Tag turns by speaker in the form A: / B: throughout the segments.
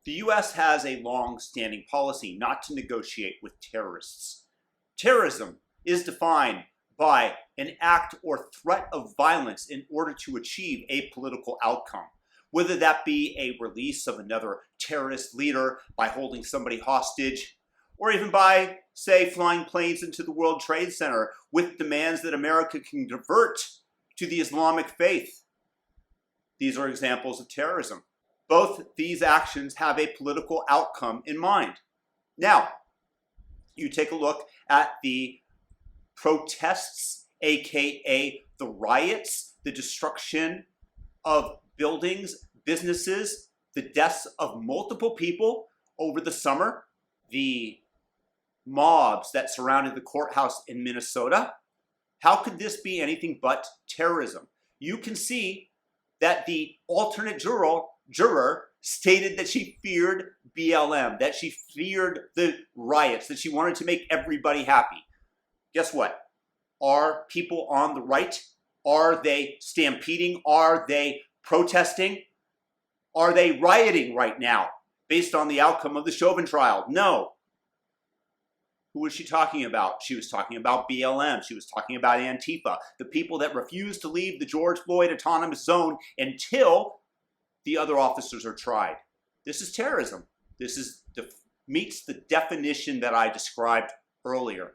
A: The U.S. has a long-standing policy not to negotiate with terrorists. Terrorism is defined by an act or threat of violence in order to achieve a political outcome, whether that be a release of another terrorist leader by holding somebody hostage, or even by, say, flying planes into the World Trade Center with demands that America can convert to the Islamic faith. These are examples of terrorism. Both these actions have a political outcome in mind. Now, you take a look at the protests, aka the riots, the destruction of buildings, businesses, the deaths of multiple people over the summer, the mobs that surrounded the courthouse in Minnesota. How could this be anything but terrorism? You can see that the alternate juror stated that she feared BLM, that she feared the riots, that she wanted to make everybody happy. Guess what? Are people on the right? Are they stampeding? Are they protesting? Are they rioting right now based on the outcome of the Chauvin trial? No. Who was she talking about? She was talking about BLM. She was talking about Antifa, the people that refused to leave the George Floyd Autonomous Zone until the other officers are tried. This is terrorism. This meets the definition that I described earlier.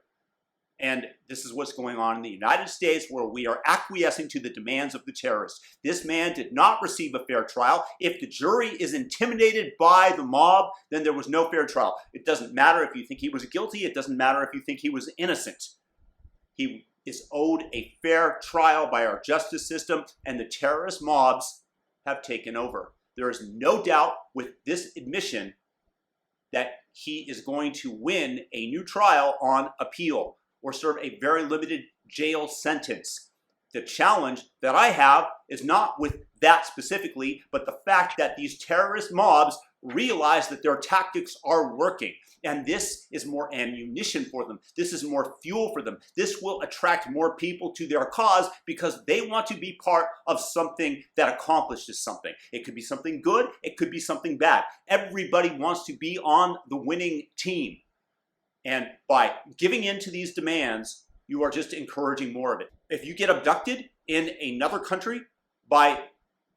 A: And this is what's going on in the United States, where we are acquiescing to the demands of the terrorists. This man did not receive a fair trial. If the jury is intimidated by the mob, then there was no fair trial. It doesn't matter if you think he was guilty. It doesn't matter if you think he was innocent. He is owed a fair trial by our justice system, and the terrorist mobs have taken over. There is no doubt with this admission that he is going to win a new trial on appeal, or serve a very limited jail sentence. The challenge that I have is not with that specifically, but the fact that these terrorist mobs realize that their tactics are working. And this is more ammunition for them. This is more fuel for them. This will attract more people to their cause because they want to be part of something that accomplishes something. It could be something good. It could be something bad. Everybody wants to be on the winning team. And by giving in to these demands, you are just encouraging more of it. If you get abducted in another country by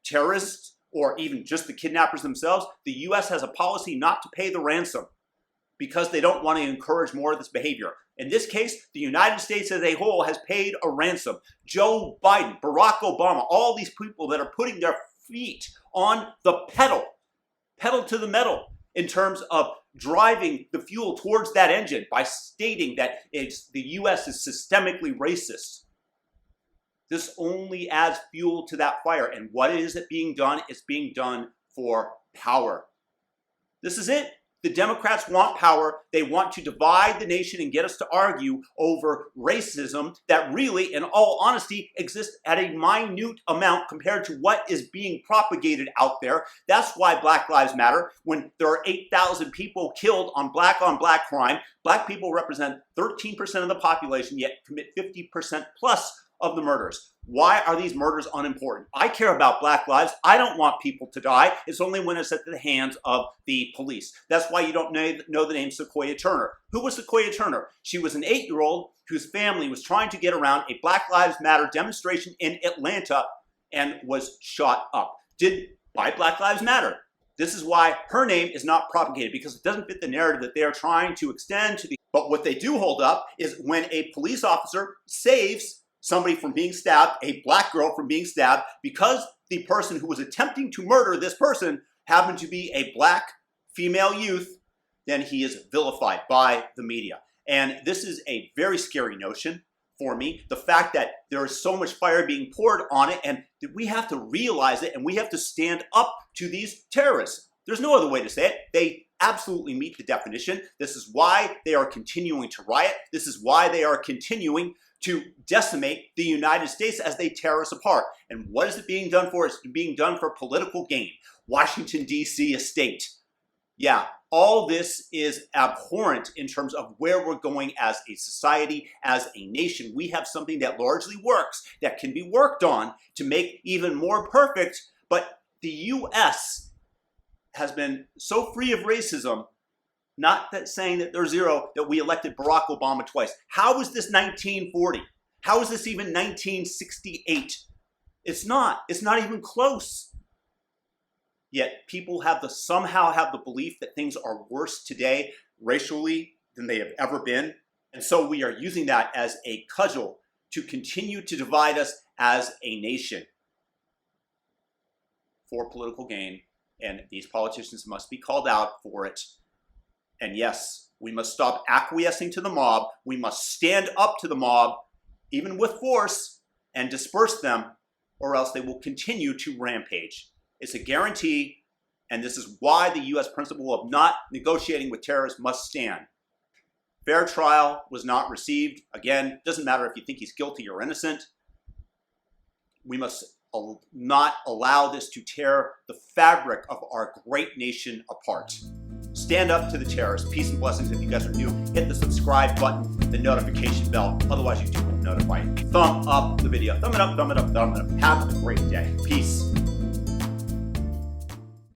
A: terrorists or even just the kidnappers themselves, the U.S. has a policy not to pay the ransom because they don't want to encourage more of this behavior. In this case, the United States as a whole has paid a ransom. Joe Biden, Barack Obama, all these people that are putting their feet on the pedal to the metal, in terms of driving the fuel towards that engine by stating that the U.S. is systemically racist. This only adds fuel to that fire. And what is it being done? It's being done for power. This is it. The Democrats want power. They want to divide the nation and get us to argue over racism that really, in all honesty, exists at a minute amount compared to what is being propagated out there. That's why Black Lives Matter. When there are 8,000 people killed on black crime, black people represent 13% of the population, yet commit 50% plus of the murders. Why are these murders unimportant? I care about black lives. I don't want people to die. It's only when it's at the hands of the police. That's why you don't know the name Sequoia Turner. Who was Sequoia Turner? She was an 8-year-old whose family was trying to get around a Black Lives Matter demonstration in Atlanta and was shot up. By Black Lives Matter. This is why her name is not propagated, because it doesn't fit the narrative that they are trying to extend to the... But what they do hold up is when a police officer saves somebody from being stabbed, a black girl from being stabbed, because the person who was attempting to murder this person happened to be a black female youth, then he is vilified by the media. And this is a very scary notion for me. The fact that there is so much fire being poured on it, and that we have to realize it, and we have to stand up to these terrorists. There's no other way to say it. They absolutely meet the definition. This is why they are continuing to riot. This is why they are continuing to decimate the United States as they tear us apart. And what is it being done for? It's being done for political gain. Washington, D.C. estate. Yeah, all this is abhorrent in terms of where we're going as a society, as a nation. We have something that largely works, that can be worked on to make even more perfect, but the U.S. has been so free of racism, not that saying that they're zero, that we elected Barack Obama twice. How is this 1940? How is this even 1968? It's not even close. Yet people somehow have the belief that things are worse today racially than they have ever been. And so we are using that as a cudgel to continue to divide us as a nation for political gain. And these politicians must be called out for it. And yes, we must stop acquiescing to the mob. We must stand up to the mob, even with force, and disperse them, or else they will continue to rampage. It's a guarantee, and this is why the U.S. principle of not negotiating with terrorists must stand. Fair trial was not received. Again, doesn't matter if you think he's guilty or innocent. We must not allow this to tear the fabric of our great nation apart. Stand up to the terrorists. Peace and blessings. If you guys are new, hit the subscribe button, the notification bell. Otherwise, YouTube won't notify you. Thumb up the video. Thumb it up, thumb it up, thumb it up. Have a great day. Peace.